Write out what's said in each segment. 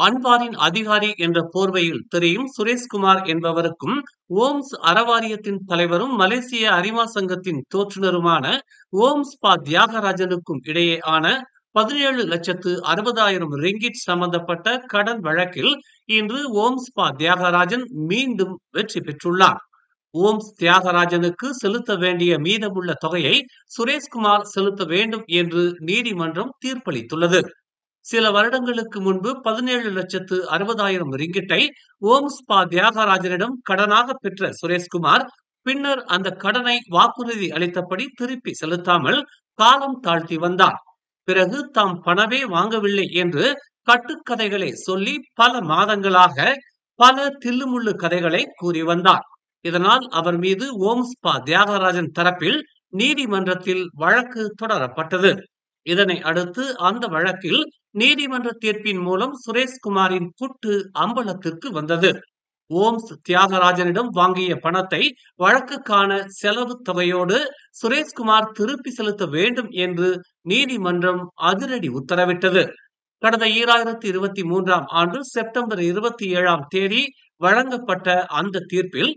அன்வாரின் அதிகாரி என்ற போர்வையில் தெரியும் சுரேஷ்குமார் என்பவருக்கும் ஓம்ஸ் அறவாரியத்தின் தலைவரும் மலேசிய அரிமா சங்கத்தின் தோற்றுநருமான ஓம்ஸ் பா தியாகராஜனுக்கும் இடையேயான 17,60,000 ரிங்கிட் சம்பந்தப்பட்ட கடன் வழக்கில் இன்று ஓம்ஸ் பா தியாகராஜன் மீண்டும் வெற்றி பெற்றுள்ளார். ஓம்ஸ் தியாகராஜனுக்கு செலுத்த வேண்டிய மீதமுள்ள தொகையை சுரேஷ்குமார் செலுத்த வேண்டும் என்று நீதிமன்றம் தீர்ப்பளித்துள்ளது. சில வருடங்களுக்கு முன்பு 17,60,000 ரிங்கிட்டை ஓம்ஸ் பா தியாகராஜனிடம் கடனாக பெற்ற சுரேஷ்குமார் பின்னர் அந்த கடனை வாக்குறுதி அளித்தபடி திருப்பி செலுத்தாமல் காலம் தாழ்த்தி வந்தார். பிறகு தாம் பணமே வாங்கவில்லை என்று கட்டுக்கதைகளை சொல்லி பல மாதங்களாக பல தில்லுமுள்ளு கதைகளை கூறி வந்தார். இதனால் அவர் மீது ஓம்ஸ் பா தியாகராஜன் தரப்பில் நீதிமன்றத்தில் வழக்கு தொடரப்பட்டது. இதனை அடுத்து அந்த வழக்கில் நீதிமன்ற தீர்ப்பின் மூலம் சுரேஷ்குமாரின் குட்டு அம்பலத்திற்கு வந்தது. ஓம்ஸ் தியாகராஜனிடம் வாங்கிய பணத்தை வழக்குக்கான செலவு தொகையோடு சுரேஷ்குமார் திருப்பி செலுத்த வேண்டும் என்று நீதிமன்றம் அதிரடி உத்தரவிட்டது. கடந்த 2023 ஆண்டு செப்டம்பர் 27 வழங்கப்பட்ட அந்த தீர்ப்பில்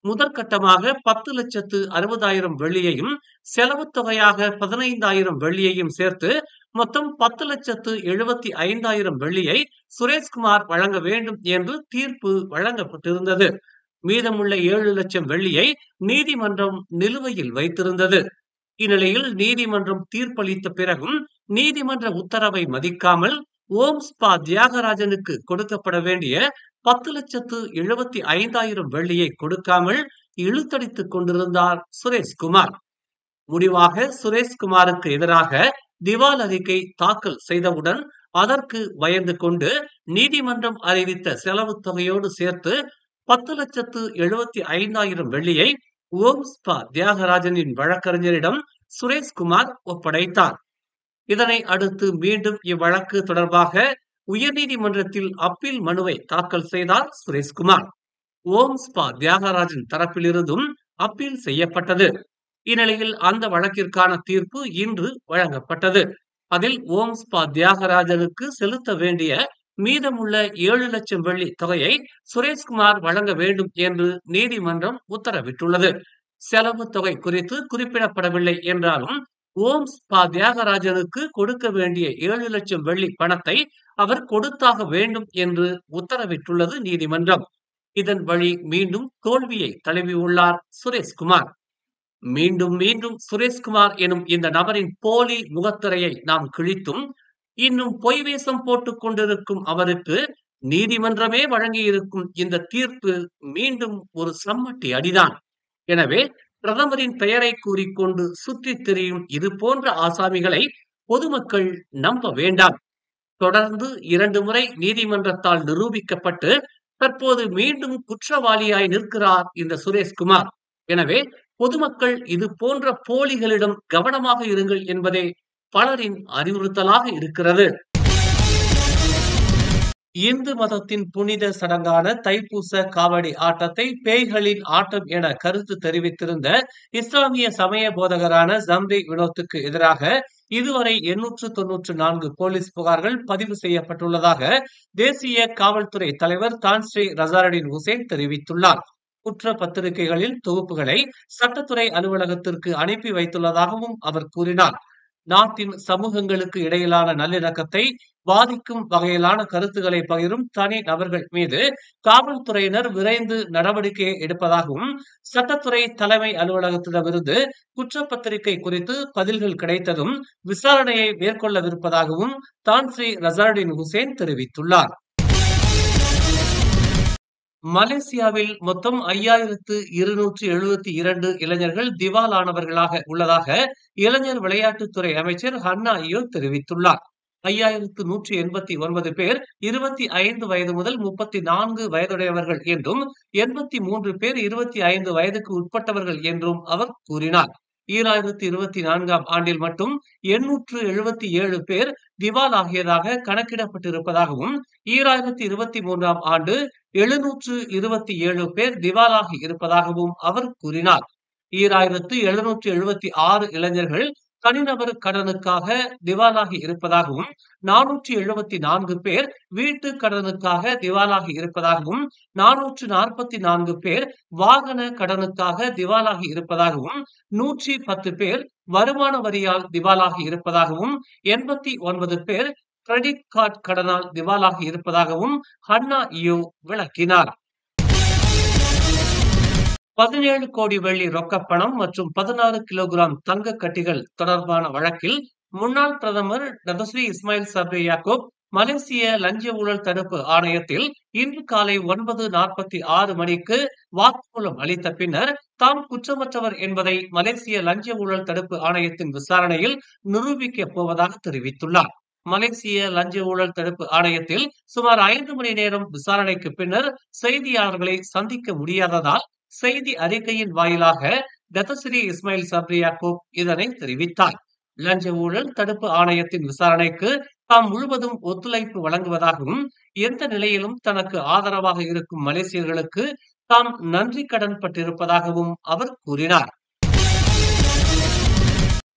முதற்கட்டமாக 10,60,000 வெள்ளியையும் செலவு தொகையாக 15,000 வெள்ளியையும் சேர்த்து மொத்தம் 10,75,000 வெள்ளியை சுரேஷ்குமார் வழங்க வேண்டும் என்று தீர்ப்பு வழங்கப்பட்டிருந்தது. மீதமுள்ள 7 லட்சம் வெள்ளியை நீதிமன்றம் நிலுவையில் வைத்திருந்தது. இந்நிலையில் நீதிமன்றம் தீர்ப்பளித்த பிறகும் நீதிமன்ற உத்தரவை மதிக்காமல் ஓம்ஸ் பா தியாகராஜனுக்கு கொடுக்கப்பட வேண்டிய 10,75,000 வெள்ளியை கொடுக்காமல் இழுத்தடித்துக் கொண்டிருந்தார் சுரேஷ்குமார். முடிவாக சுரேஷ்குமாருக்கு எதிராக திவால் அறிக்கை தாக்கல் செய்தவுடன் அதற்கு பயந்து கொண்டு நீதிமன்றம் அறிவித்த செலவு தொகையோடு சேர்த்து 10,75,000 வெள்ளியை ஓம்ஸ் பா தியாகராஜனின் வழக்கறிஞரிடம் சுரேஷ்குமார் ஒப்படைத்தார். இதனை அடுத்து மீண்டும் இவ்வழக்கு தொடர்பாக உயர்நீதிமன்றத்தில் அப்பீல் மனுவை தாக்கல் செய்தார் சுரேஷ்குமார். ஓம்ஸ் பா தியாகராஜன் தரப்பிலிருந்தும் அப்பீல் செய்யப்பட்டது. இந்நிலையில் அந்த வழக்கிற்கான தீர்ப்பு இன்று வழங்கப்பட்டது. அதில் ஓம்ஸ் பா தியாகராஜனுக்கு செலுத்த வேண்டிய மீதமுள்ள 7 லட்சம் வெள்ளி தொகையை சுரேஷ்குமார் வழங்க வேண்டும் என்று நீதிமன்றம் உத்தரவிட்டுள்ளது. செலவு தொகை குறித்து குறிப்பிடப்படவில்லை என்றாலும் ஓம்ஸ் பா தியாகராஜனுக்கு கொடுக்க வேண்டிய 7 லட்சம் வெள்ளி பணத்தை அவர் கொடுத்தாக வேண்டும் என்று உத்தரவிட்டுள்ளது நீதிமன்றம். இதன் வழி மீண்டும் தோல்வியை தழுவியுள்ளார் சுரேஷ்குமார். மீண்டும் மீண்டும் சுரேஷ்குமார் எனும் இந்த நபரின் போலி முகத்திரையை நாம் கிழித்தும் இன்னும் பொய் வேஷம் போட்டுக் கொண்டிருக்கும் அவருக்கு நீதிமன்றமே வழங்கியிருக்கும் இந்த தீர்ப்பு மீண்டும் ஒரு சம்மட்டி அடிதான். எனவே பிரதமரின் பெயரை கூறிக்கொண்டு சுற்றித் திரியும் இது போன்ற ஆசாமிகளை பொதுமக்கள் நம்ப வேண்டாம். தொடர்ந்து 2 முறை நீதிமன்றத்தால் நிரூபிக்கப்பட்டு தற்போது மீண்டும் குற்றவாளியாய் நிற்கிறார் இந்த சுரேஷ்குமார். எனவே பொதுமக்கள் இது போன்ற போலிகளிடம் கவனமாக இருங்கள் என்பதே பலரின் அறிவுறுத்தலாக இருக்கிறது. இந்து மதத்தின் புனித சடங்கான தைப்பூச காவடி ஆட்டத்தை பேய்களின் ஆட்டம் என கருத்து தெரிவித்திருந்த இஸ்லாமிய சமய போதகரான ஜம்ரி வினோத்துக்கு எதிராக இதுவரை 894 போலீஸ் புகார்கள் பதிவு செய்யப்பட்டுள்ளதாக தேசிய காவல்துறை தலைவர் தான்ஸ்ரீ ரசாரடின் ஹுசேன் தெரிவித்துள்ளார். குற்ற பத்திரிகைகளில் தொகுப்புகளை சட்டத்துறை அலுவலகத்திற்கு அனுப்பி வைத்துள்ளதாகவும் அவர் கூறினார். நாட்டின் சமூகங்களுக்கு இடையிலான நல்லிணக்கத்தை பாதிக்கும் வகையிலான கருத்துக்களை பகிரும் தனி நபர்கள் மீது காவல்துறையினர் விரைந்து நடவடிக்கை எடுப்பதாகவும் சட்டத்துறை தலைமை அலுவலகத்திடமிருந்து குற்றப்பத்திரிகை குறித்து பதில்கள் கிடைத்ததும் விசாரணையை மேற்கொள்ளவிருப்பதாகவும் தான்ஸ்ரீ ரசாரடின் ஹுசேன் தெரிவித்துள்ளார். மலேசியாவில் மொத்தம் 5,272 இளைஞர்கள் திவாலானவர்களாக உள்ளதாக இளைஞர் விளையாட்டுத்துறை அமைச்சர் ஹன்னா இயோ தெரிவித்துள்ளார். 5,189 பேர் 25 வயது முதல் 34 வயதுடையவர்கள் என்றும் 83 பேர் 25 வயதுக்கு உட்பட்டவர்கள் என்றும் அவர் கூறினார். 2024 ஆண்டில் மட்டும் 877 பேர் திவாலாகியதாக கணக்கிடப்பட்டிருப்பதாகவும் 2023 ஆண்டு 727 பேர் திவாலாகி இருப்பதாகவும் அவர் கூறினார். 2,776 இளைஞர்கள் தனிநபர் கடனுக்காக திவாலாகி இருப்பதாகவும் 474 பேர் வீட்டு கடனுக்காக திவாலாகி இருப்பதாகவும் 444 பேர் வாகன கடனுக்காக திவாலாகி இருப்பதாகவும் 110 பேர் வருமான வரியால் திவாலாகி இருப்பதாகவும் 89 பேர் கிரெடிட் கார்டு கடனால் திவாலாகி இருப்பதாகவும் ஹன்னா யோ விளக்கினார். 17 கோடி வெள்ளி ரொக்கப்பணம் மற்றும் 16 கிலோகிராம் தங்க கட்டிகள் தொடர்பான வழக்கில் முன்னாள் பிரதமர் டதஸ்ரீ இஸ்மாயில் சப்ரி யாக்கூப் மலேசிய லஞ்ச ஊழல் தடுப்பு ஆணையத்தில் இன்று காலை 9:46 மணிக்கு வாக்குமூலம் அளித்த பின்னர் தாம் குற்றமற்றவர் என்பதை மலேசிய லஞ்ச ஊழல் தடுப்பு ஆணையத்தின் விசாரணையில் நிரூபிக்கப் போவதாக தெரிவித்துள்ளார். மலேசிய லஞ்ச ஊழல் தடுப்பு ஆணையத்தில் சுமார் 5 மணி நேரம் விசாரணைக்கு பின்னர் செய்தியாளர்களை சந்திக்க முடியாததால் செய்தி அறிக்கையின் வாயிலாக டதஸ்ரீ இஸ்மாயில் சப்ரி யாக்கூப் இதனை தெரிவித்தார். லஞ்ச ஊழல் தடுப்பு ஆணையத்தின் விசாரணைக்கு தாம் முழுவதும் ஒத்துழைப்பு வழங்குவதாகவும் எந்த நிலையிலும் தனக்கு ஆதரவாக இருக்கும் மலேசியர்களுக்கு தாம் நன்றி கடன் பட்டிருப்பதாகவும் அவர் கூறினார்.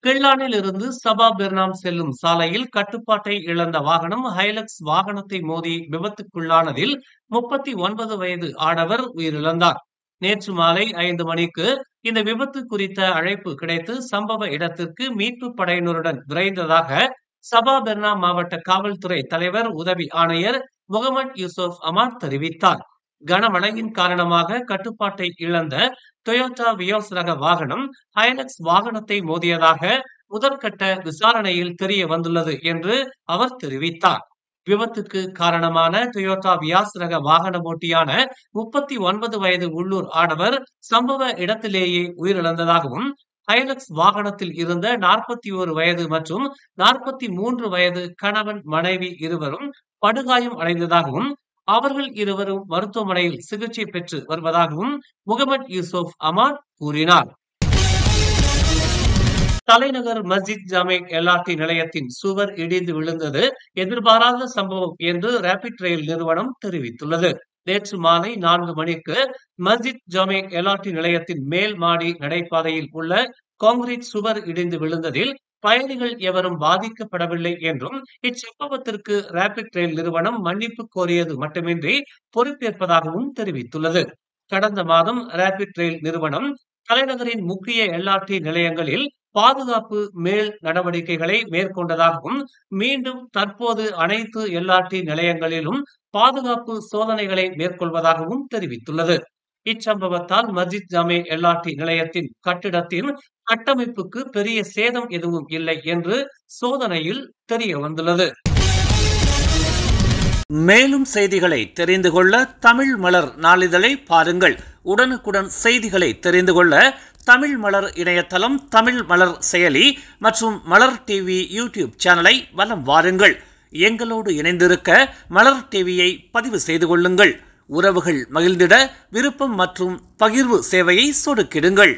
கிள்ளானில் இருந்து சபா பெர்னாம் செல்லும் சாலையில் கட்டுப்பாட்டை இழந்த வாகனம் ஹைலக்ஸ் வாகனத்தை மோதி விபத்துக்குள்ளானதில் 39 வயது ஆடவர் உயிரிழந்தார். நேற்று மாலை 5 மணிக்கு இந்த விபத்து குறித்த அழைப்பு கிடைத்து சம்பவ இடத்திற்கு மீட்பு படையினருடன் விரைந்ததாக சபா பெர்னாம் மாவட்ட காவல்துறை தலைவர் உதவி ஆணையர் முகமது யூசுப் அமார் தெரிவித்தார். கனமழையின் காரணமாக கட்டுப்பாட்டை இழந்த டொயோட்டா வியோஸ் ரக வாகனம் ஹைலக்ஸ் வாகனத்தை மோதியதாக முதற்கட்ட விசாரணையில் தெரிய வந்துள்ளது என்று அவர் தெரிவித்தார். விபத்துக்கு காரணமான டொயோட்டா வியாஸ் ரக வாகன ஓட்டியான 39 வயது உள்ளூர் ஆடவர் சம்பவ இடத்திலேயே உயிரிழந்ததாகவும் ஹைலக்ஸ் வாகனத்தில் இருந்த 41 வயது மற்றும் 43 வயது கணவன் மனைவி இருவரும் படுகாயம் அடைந்ததாகவும் அவர்கள் இருவரும் மருத்துவமனையில் சிகிச்சை பெற்று வருவதாகவும் முகமது யூசுப் அமார் கூறினார். தலைநகர் மஸ்ஜித் ஜாமே எல்ஆர்டி நிலையத்தின் சுவர் இடிந்து விழுந்தது எதிர்பாராத சம்பவம் என்று ரேபிட் ரயில் நிறுவனம் தெரிவித்துள்ளது. நேற்று மாலை 4 மணிக்கு மஸ்ஜித் ஜாமே எல்ஆர்டி நிலையத்தின் மேல் மாடி நடைபாதையில் உள்ள கான்கிரீட் சுவர் இடிந்து விழுந்ததில் பயணிகள் எவரும் பாதிக்கப்படவில்லை என்றும் இச்சம்பவத்திற்கு ரேபிட் ரயில் நிறுவனம் மன்னிப்பு கோரியது மட்டுமின்றி பொறுப்பேற்பதாகவும் தெரிவித்துள்ளது. கடந்த மாதம் ரேபிட் ரயில் நிறுவனம் தலைநகரின் முக்கிய எல்ஆர்டி நிலையங்களில் பாதுகாப்பு மேல் நடவடிக்கைகளை மேற்கொண்டதாகவும் மீண்டும் தற்போது அனைத்து எல்ஆர்டி நிலையங்களிலும் பாதுகாப்பு சோதனைகளை மேற்கொள்வதாகவும் தெரிவித்துள்ளது. இச்சம்பவத்தால் மஸ்ஜித் ஜாமே எல்ஆர்டி நிலையத்தின் கட்டிடத்தின் கட்டமைப்புக்கு பெரிய சேதம் எதுவும் இல்லை என்று சோதனையில் தெரிய வந்துள்ளது. மேலும் செய்திகளை தெரிந்து கொள்ள தமிழ் மலர் நாளிதழை பாருங்கள். உடனுக்குடன் செய்திகளை தெரிந்து கொள்ள தமிழ் மலர் இணையதளம், தமிழ் மலர் செயலி மற்றும் மலர் டிவி யூடியூப் சேனலை வலம் வாருங்கள். எங்களோடு இணைந்திருக்க மலர் டிவியை பதிவு செய்து கொள்ளுங்கள். உறவுகள் மகிழ்ந்திட விருப்பம் மற்றும் பகிர்வு சேவையை சொடுக்கிடுங்கள்.